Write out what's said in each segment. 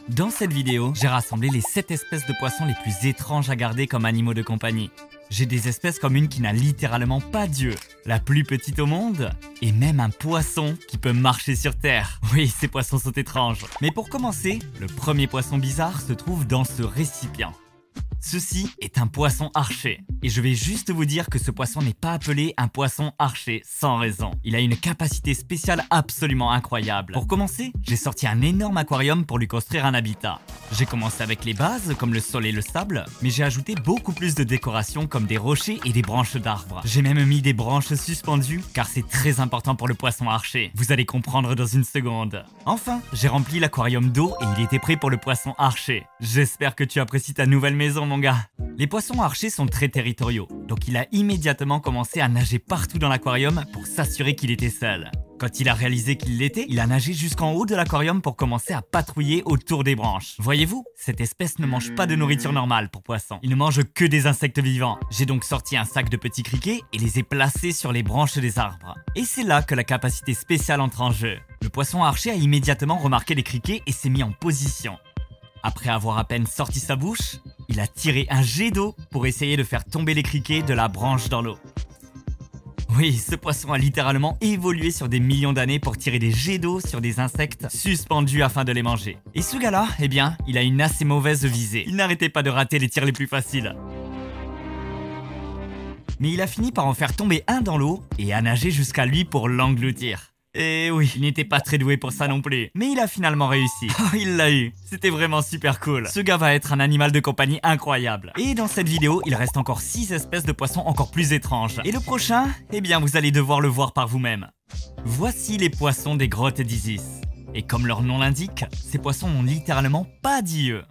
Dans cette vidéo, j'ai rassemblé les 7 espèces de poissons les plus étranges à garder comme animaux de compagnie. J'ai des espèces comme une qui n'a littéralement pas d'yeux, la plus petite au monde, et même un poisson qui peut marcher sur terre. Oui, ces poissons sont étranges. Mais pour commencer, le premier poisson bizarre se trouve dans ce récipient. Ceci est un poisson archer. Et je vais juste vous dire que ce poisson n'est pas appelé un poisson archer sans raison. Il a une capacité spéciale absolument incroyable. Pour commencer, j'ai sorti un énorme aquarium pour lui construire un habitat. J'ai commencé avec les bases comme le sol et le sable, mais j'ai ajouté beaucoup plus de décorations comme des rochers et des branches d'arbres. J'ai même mis des branches suspendues car c'est très important pour le poisson archer. Vous allez comprendre dans une seconde. Enfin, j'ai rempli l'aquarium d'eau et il était prêt pour le poisson archer. J'espère que tu apprécies ta nouvelle maison, mon gars. Les poissons archers sont très territoriaux, donc il a immédiatement commencé à nager partout dans l'aquarium pour s'assurer qu'il était seul. Quand il a réalisé qu'il l'était, il a nagé jusqu'en haut de l'aquarium pour commencer à patrouiller autour des branches. Voyez-vous, cette espèce ne mange pas de nourriture normale pour poissons. Il ne mange que des insectes vivants. J'ai donc sorti un sac de petits criquets et les ai placés sur les branches des arbres. Et c'est là que la capacité spéciale entre en jeu. Le poisson archer a immédiatement remarqué les criquets et s'est mis en position. Après avoir à peine sorti sa bouche, il a tiré un jet d'eau pour essayer de faire tomber les criquets de la branche dans l'eau. Oui, ce poisson a littéralement évolué sur des millions d'années pour tirer des jets d'eau sur des insectes suspendus afin de les manger. Et ce gars-là, eh bien, il a une assez mauvaise visée. Il n'arrêtait pas de rater les tirs les plus faciles. Mais il a fini par en faire tomber un dans l'eau et a nagé jusqu'à lui pour l'engloutir. Et oui, il n'était pas très doué pour ça non plus. Mais il a finalement réussi. Oh, il l'a eu. C'était vraiment super cool. Ce gars va être un animal de compagnie incroyable. Et dans cette vidéo, il reste encore 6 espèces de poissons encore plus étranges. Et le prochain, eh bien vous allez devoir le voir par vous-même. Voici les poissons des grottes d'Isis. Et comme leur nom l'indique, ces poissons n'ont littéralement pas d'yeux.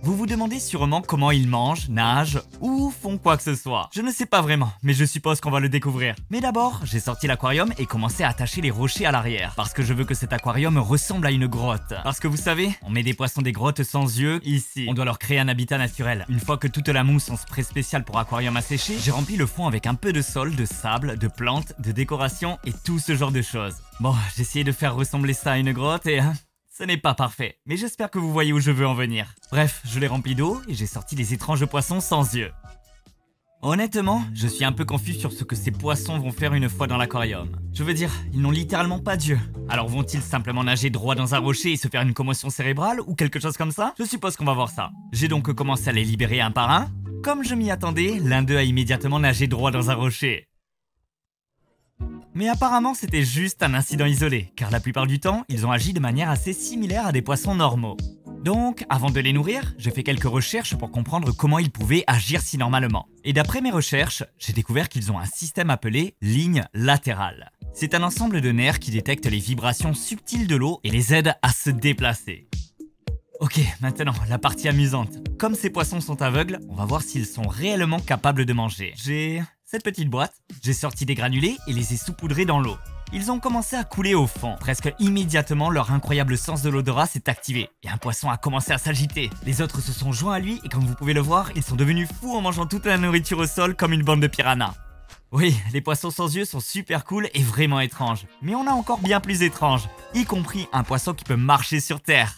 Vous vous demandez sûrement comment ils mangent, nagent ou font quoi que ce soit. Je ne sais pas vraiment, mais je suppose qu'on va le découvrir. Mais d'abord, j'ai sorti l'aquarium et commencé à attacher les rochers à l'arrière. Parce que je veux que cet aquarium ressemble à une grotte. Parce que vous savez, on met des poissons des grottes sans yeux ici. On doit leur créer un habitat naturel. Une fois que toute la mousse en spray spécial pour aquarium a séché, j'ai rempli le fond avec un peu de sol, de sable, de plantes, de décoration et tout ce genre de choses. Bon, j'ai essayé de faire ressembler ça à une grotte et... ce n'est pas parfait, mais j'espère que vous voyez où je veux en venir. Bref, je l'ai rempli d'eau et j'ai sorti les étranges poissons sans yeux. Honnêtement, je suis un peu confus sur ce que ces poissons vont faire une fois dans l'aquarium. Je veux dire, ils n'ont littéralement pas d'yeux. Alors vont-ils simplement nager droit dans un rocher et se faire une commotion cérébrale ou quelque chose comme ça? Je suppose qu'on va voir ça. J'ai donc commencé à les libérer un par un. Comme je m'y attendais, l'un d'eux a immédiatement nagé droit dans un rocher. Mais apparemment c'était juste un incident isolé, car la plupart du temps, ils ont agi de manière assez similaire à des poissons normaux. Donc, avant de les nourrir, j'ai fait quelques recherches pour comprendre comment ils pouvaient agir si normalement. Et d'après mes recherches, j'ai découvert qu'ils ont un système appelé ligne latérale. C'est un ensemble de nerfs qui détectent les vibrations subtiles de l'eau et les aident à se déplacer. Ok, maintenant, la partie amusante. Comme ces poissons sont aveugles, on va voir s'ils sont réellement capables de manger. J'ai cette petite boîte, j'ai sorti des granulés et les ai saupoudrés dans l'eau. Ils ont commencé à couler au fond. Presque immédiatement, leur incroyable sens de l'odorat s'est activé et un poisson a commencé à s'agiter. Les autres se sont joints à lui et comme vous pouvez le voir, ils sont devenus fous en mangeant toute la nourriture au sol comme une bande de piranhas. Oui, les poissons sans yeux sont super cool et vraiment étranges. Mais on a encore bien plus étranges, y compris un poisson qui peut marcher sur terre.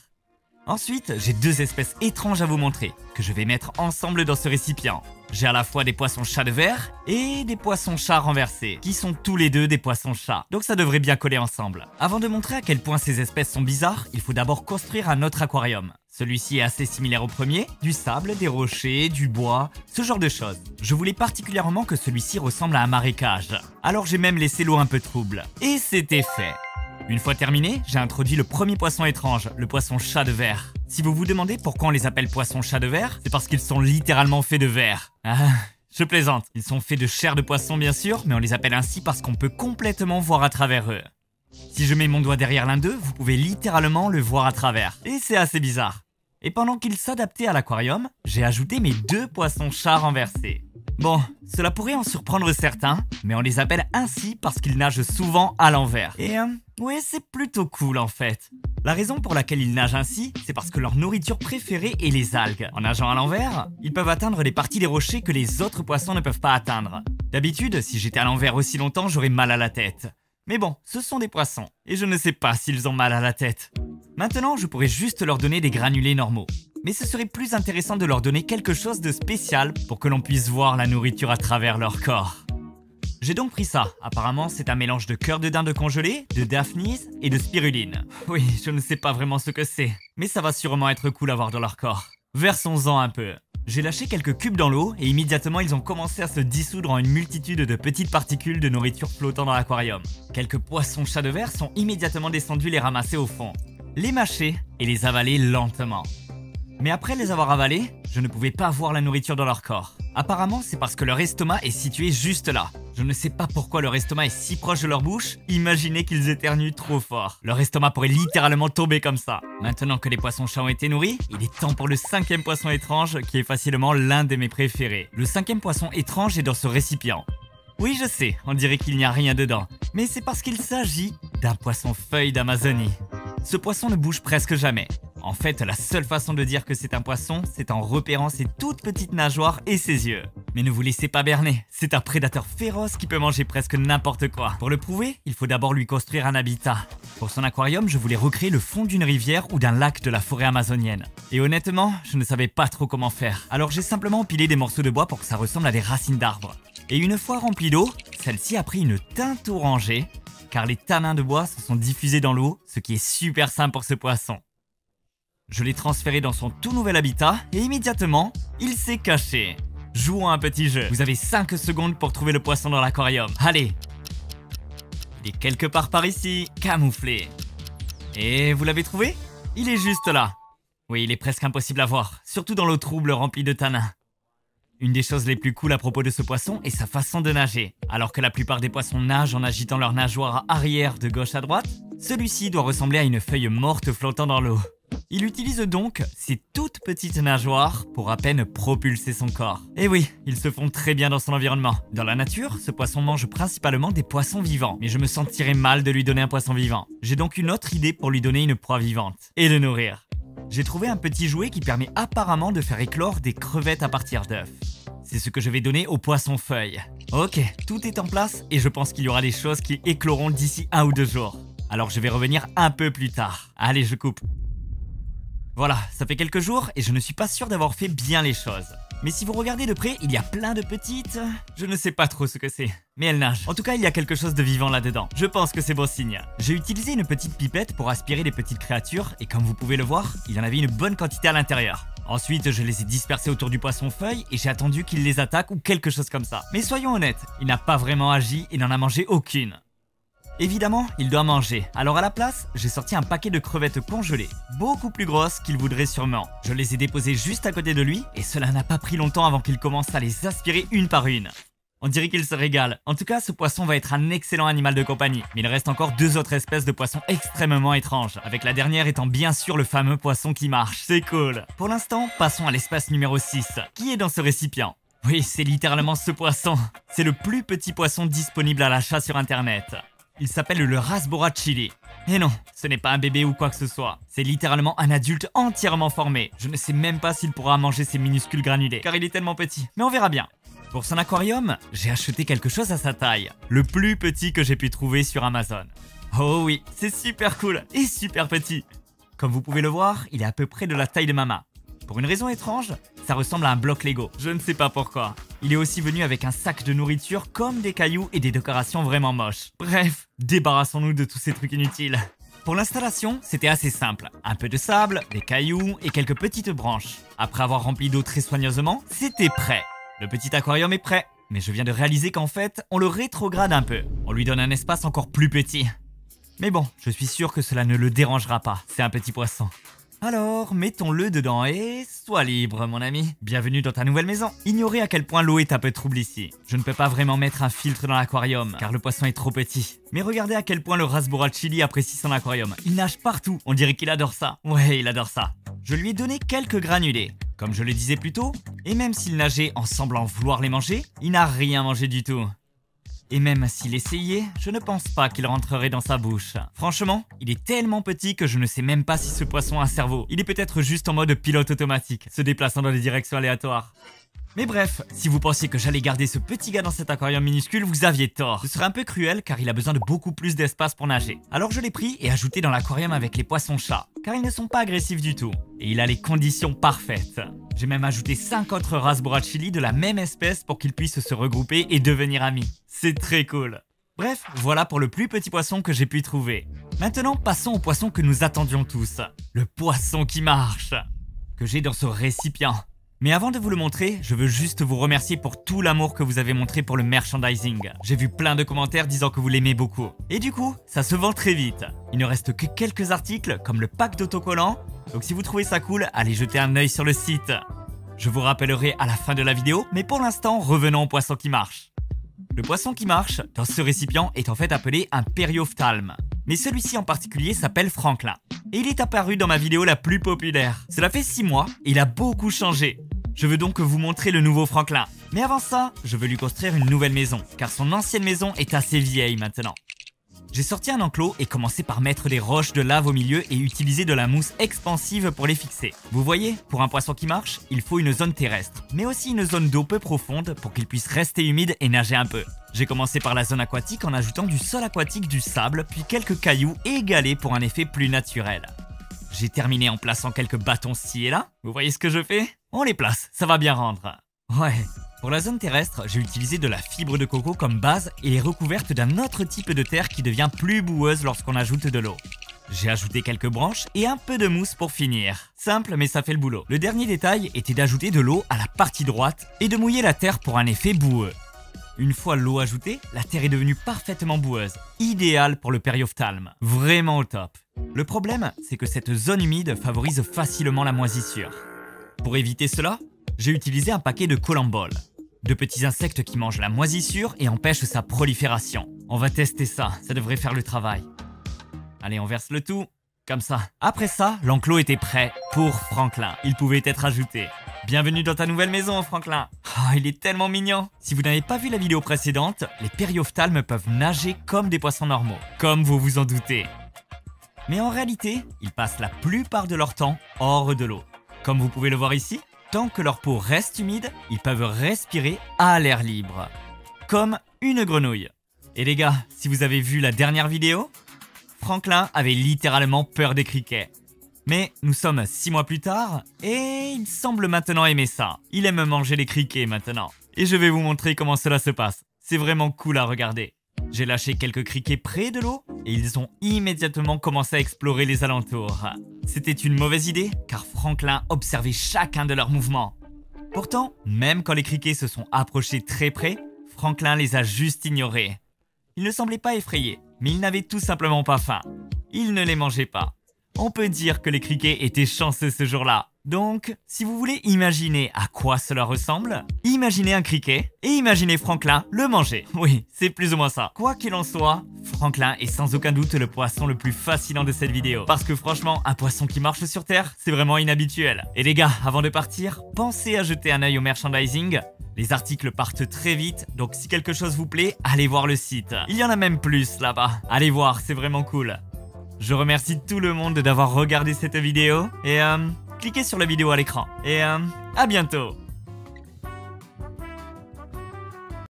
Ensuite, j'ai 2 espèces étranges à vous montrer, que je vais mettre ensemble dans ce récipient. J'ai à la fois des poissons-chats de verre et des poissons-chats renversés, qui sont tous les deux des poissons-chats, donc ça devrait bien coller ensemble. Avant de montrer à quel point ces espèces sont bizarres, il faut d'abord construire un autre aquarium. Celui-ci est assez similaire au premier, du sable, des rochers, du bois, ce genre de choses. Je voulais particulièrement que celui-ci ressemble à un marécage, alors j'ai même laissé l'eau un peu trouble. Et c'était fait. Une fois terminé, j'ai introduit le premier poisson étrange, le poisson-chat de verre. Si vous vous demandez pourquoi on les appelle poissons-chats de verre, c'est parce qu'ils sont littéralement faits de verre. Ah, je plaisante. Ils sont faits de chair de poisson bien sûr, mais on les appelle ainsi parce qu'on peut complètement voir à travers eux. Si je mets mon doigt derrière l'un d'eux, vous pouvez littéralement le voir à travers. Et c'est assez bizarre. Et pendant qu'ils s'adaptaient à l'aquarium, j'ai ajouté mes 2 poissons-chats renversés. Bon, cela pourrait en surprendre certains, mais on les appelle ainsi parce qu'ils nagent souvent à l'envers. Et ouais, c'est plutôt cool en fait. La raison pour laquelle ils nagent ainsi, c'est parce que leur nourriture préférée est les algues. En nageant à l'envers, ils peuvent atteindre les parties des rochers que les autres poissons ne peuvent pas atteindre. D'habitude, si j'étais à l'envers aussi longtemps, j'aurais mal à la tête. Mais bon, ce sont des poissons, et je ne sais pas s'ils ont mal à la tête. Maintenant, je pourrais juste leur donner des granulés normaux. Mais ce serait plus intéressant de leur donner quelque chose de spécial pour que l'on puisse voir la nourriture à travers leur corps. J'ai donc pris ça. Apparemment, c'est un mélange de cœur de dinde congelé, de daphnis et de spiruline. Oui, je ne sais pas vraiment ce que c'est, mais ça va sûrement être cool à voir dans leur corps. Versons-en un peu. J'ai lâché quelques cubes dans l'eau et immédiatement ils ont commencé à se dissoudre en une multitude de petites particules de nourriture flottant dans l'aquarium. Quelques poissons-chats de verre sont immédiatement descendus les ramasser au fond, les mâcher et les avaler lentement. Mais après les avoir avalés, je ne pouvais pas voir la nourriture dans leur corps. Apparemment, c'est parce que leur estomac est situé juste là. Je ne sais pas pourquoi leur estomac est si proche de leur bouche. Imaginez qu'ils éternuent trop fort. Leur estomac pourrait littéralement tomber comme ça. Maintenant que les poissons-chats ont été nourris, il est temps pour le 5e poisson étrange qui est facilement l'un de mes préférés. Le 5e poisson étrange est dans ce récipient. Oui, je sais, on dirait qu'il n'y a rien dedans. Mais c'est parce qu'il s'agit d'un poisson-feuille d'Amazonie. Ce poisson ne bouge presque jamais. En fait, la seule façon de dire que c'est un poisson, c'est en repérant ses toutes petites nageoires et ses yeux. Mais ne vous laissez pas berner, c'est un prédateur féroce qui peut manger presque n'importe quoi. Pour le prouver, il faut d'abord lui construire un habitat. Pour son aquarium, je voulais recréer le fond d'une rivière ou d'un lac de la forêt amazonienne. Et honnêtement, je ne savais pas trop comment faire. Alors j'ai simplement empilé des morceaux de bois pour que ça ressemble à des racines d'arbres. Et une fois remplie d'eau, celle-ci a pris une teinte orangée, car les tanins de bois se sont diffusés dans l'eau, ce qui est super simple pour ce poisson. Je l'ai transféré dans son tout nouvel habitat et immédiatement, il s'est caché. Jouons à un petit jeu. Vous avez 5 secondes pour trouver le poisson dans l'aquarium. Allez! Il est quelque part par ici, camouflé. Et vous l'avez trouvé? Il est juste là. Oui, il est presque impossible à voir, surtout dans l'eau trouble remplie de tanins. Une des choses les plus cool à propos de ce poisson est sa façon de nager. Alors que la plupart des poissons nagent en agitant leur nageoire arrière de gauche à droite, celui-ci doit ressembler à une feuille morte flottant dans l'eau. Il utilise donc ses toutes petites nageoires pour à peine propulser son corps. Et oui, ils se font très bien dans son environnement. Dans la nature, ce poisson mange principalement des poissons vivants, mais je me sentirais mal de lui donner un poisson vivant. J'ai donc une autre idée pour lui donner une proie vivante et le nourrir. J'ai trouvé un petit jouet qui permet apparemment de faire éclore des crevettes à partir d'œufs. C'est ce que je vais donner au poisson-feuille. Ok, tout est en place et je pense qu'il y aura des choses qui écloront d'ici 1 ou 2 jours. Alors je vais revenir un peu plus tard. Allez, je coupe. Voilà, ça fait quelques jours et je ne suis pas sûr d'avoir fait bien les choses. Mais si vous regardez de près, il y a plein de petites... Je ne sais pas trop ce que c'est, mais elles nagent. En tout cas, il y a quelque chose de vivant là-dedans. Je pense que c'est bon signe. J'ai utilisé une petite pipette pour aspirer les petites créatures et comme vous pouvez le voir, il y en avait une bonne quantité à l'intérieur. Ensuite, je les ai dispersés autour du poisson-feuille et j'ai attendu qu'il les attaque ou quelque chose comme ça. Mais soyons honnêtes, il n'a pas vraiment agi et n'en a mangé aucune. Évidemment, il doit manger. Alors à la place, j'ai sorti un paquet de crevettes congelées, beaucoup plus grosses qu'il voudrait sûrement. Je les ai déposées juste à côté de lui et cela n'a pas pris longtemps avant qu'il commence à les aspirer une par une. On dirait qu'il se régale. En tout cas, ce poisson va être un excellent animal de compagnie. Mais il reste encore 2 autres espèces de poissons extrêmement étranges, avec la dernière étant bien sûr le fameux poisson qui marche. C'est cool. Pour l'instant, passons à l'espèce numéro 6, qui est dans ce récipient. Oui, c'est littéralement ce poisson. C'est le plus petit poisson disponible à l'achat sur internet. Il s'appelle le Rasbora chili. Et non, ce n'est pas un bébé ou quoi que ce soit. C'est littéralement un adulte entièrement formé. Je ne sais même pas s'il pourra manger ces minuscules granulés, car il est tellement petit. Mais on verra bien. Pour son aquarium, j'ai acheté quelque chose à sa taille. Le plus petit que j'ai pu trouver sur Amazon. Oh oui, c'est super cool et super petit. Comme vous pouvez le voir, il est à peu près de la taille de ma main. Pour une raison étrange, ça ressemble à un bloc Lego. Je ne sais pas pourquoi. Il est aussi venu avec un sac de nourriture comme des cailloux et des décorations vraiment moches. Bref, débarrassons-nous de tous ces trucs inutiles. Pour l'installation, c'était assez simple. Un peu de sable, des cailloux et quelques petites branches. Après avoir rempli d'eau très soigneusement, c'était prêt. Le petit aquarium est prêt. Mais je viens de réaliser qu'en fait, on le rétrograde un peu. On lui donne un espace encore plus petit. Mais bon, je suis sûr que cela ne le dérangera pas. C'est un petit poisson. Alors, mettons-le dedans et sois libre, mon ami. Bienvenue dans ta nouvelle maison. Ignorez à quel point l'eau est un peu trouble ici. Je ne peux pas vraiment mettre un filtre dans l'aquarium, car le poisson est trop petit. Mais regardez à quel point le Rasbora chili apprécie son aquarium. Il nage partout. On dirait qu'il adore ça. Ouais, il adore ça. Je lui ai donné quelques granulés. Comme je le disais plus tôt, et même s'il nageait en semblant vouloir les manger, il n'a rien mangé du tout. Et même s'il essayait, je ne pense pas qu'il rentrerait dans sa bouche. Franchement, il est tellement petit que je ne sais même pas si ce poisson a un cerveau. Il est peut-être juste en mode pilote automatique, se déplaçant dans des directions aléatoires. Mais bref, si vous pensiez que j'allais garder ce petit gars dans cet aquarium minuscule, vous aviez tort. Ce serait un peu cruel car il a besoin de beaucoup plus d'espace pour nager. Alors je l'ai pris et ajouté dans l'aquarium avec les poissons-chats, car ils ne sont pas agressifs du tout. Et il a les conditions parfaites. J'ai même ajouté 5 autres races Boracili de la même espèce pour qu'ils puissent se regrouper et devenir amis. C'est très cool. Bref, voilà pour le plus petit poisson que j'ai pu trouver. Maintenant, passons au poisson que nous attendions tous. Le poisson qui marche, que j'ai dans ce récipient. Mais avant de vous le montrer, je veux juste vous remercier pour tout l'amour que vous avez montré pour le merchandising. J'ai vu plein de commentaires disant que vous l'aimez beaucoup. Et du coup, ça se vend très vite. Il ne reste que quelques articles, comme le pack d'autocollants. Donc si vous trouvez ça cool, allez jeter un œil sur le site. Je vous rappellerai à la fin de la vidéo, mais pour l'instant, revenons au poisson qui marche. Le poisson qui marche, dans ce récipient, est en fait appelé un périophthalme. Mais celui-ci en particulier s'appelle Franklin. Et il est apparu dans ma vidéo la plus populaire. Cela fait 6 mois et il a beaucoup changé. Je veux donc vous montrer le nouveau Franklin. Mais avant ça, je veux lui construire une nouvelle maison, car son ancienne maison est assez vieille maintenant. J'ai sorti un enclos et commencé par mettre des roches de lave au milieu et utiliser de la mousse expansive pour les fixer. Vous voyez, pour un poisson qui marche, il faut une zone terrestre, mais aussi une zone d'eau peu profonde pour qu'il puisse rester humide et nager un peu. J'ai commencé par la zone aquatique en ajoutant du sol aquatique, du sable, puis quelques cailloux et galets pour un effet plus naturel. J'ai terminé en plaçant quelques bâtons ci et là. Vous voyez ce que je fais? On les place, ça va bien rendre. Ouais. Pour la zone terrestre, j'ai utilisé de la fibre de coco comme base et les recouverte d'un autre type de terre qui devient plus boueuse lorsqu'on ajoute de l'eau. J'ai ajouté quelques branches et un peu de mousse pour finir. Simple, mais ça fait le boulot. Le dernier détail était d'ajouter de l'eau à la partie droite et de mouiller la terre pour un effet boueux. Une fois l'eau ajoutée, la terre est devenue parfaitement boueuse, idéale pour le périophthalme, vraiment au top. Le problème, c'est que cette zone humide favorise facilement la moisissure. Pour éviter cela, j'ai utilisé un paquet de collemboles, de petits insectes qui mangent la moisissure et empêchent sa prolifération. On va tester ça, ça devrait faire le travail. Allez, on verse le tout, comme ça. Après ça, l'enclos était prêt pour Franklin. Il pouvait être ajouté. Bienvenue dans ta nouvelle maison, Franklin. Oh, il est tellement mignon. Si vous n'avez pas vu la vidéo précédente, les périophthalmes peuvent nager comme des poissons normaux, comme vous vous en doutez. Mais en réalité, ils passent la plupart de leur temps hors de l'eau. Comme vous pouvez le voir ici, tant que leur peau reste humide, ils peuvent respirer à l'air libre, comme une grenouille. Et les gars, si vous avez vu la dernière vidéo, Franklin avait littéralement peur des criquets. Mais nous sommes 6 mois plus tard et il semble maintenant aimer ça. Il aime manger les criquets maintenant. Et je vais vous montrer comment cela se passe. C'est vraiment cool à regarder. J'ai lâché quelques criquets près de l'eau et ils ont immédiatement commencé à explorer les alentours. C'était une mauvaise idée car Franklin observait chacun de leurs mouvements. Pourtant, même quand les criquets se sont approchés très près, Franklin les a juste ignorés. Il ne semblait pas effrayé, mais il n'avait tout simplement pas faim. Il ne les mangeait pas. On peut dire que les criquets étaient chanceux ce jour-là. Donc, si vous voulez imaginer à quoi cela ressemble, imaginez un criquet et imaginez Franklin le manger. Oui, c'est plus ou moins ça. Quoi qu'il en soit, Franklin est sans aucun doute le poisson le plus fascinant de cette vidéo. Parce que franchement, un poisson qui marche sur Terre, c'est vraiment inhabituel. Et les gars, avant de partir, pensez à jeter un œil au merchandising. Les articles partent très vite, donc si quelque chose vous plaît, allez voir le site. Il y en a même plus là-bas. Allez voir, c'est vraiment cool. Je remercie tout le monde d'avoir regardé cette vidéo et cliquez sur la vidéo à l'écran. Et à bientôt.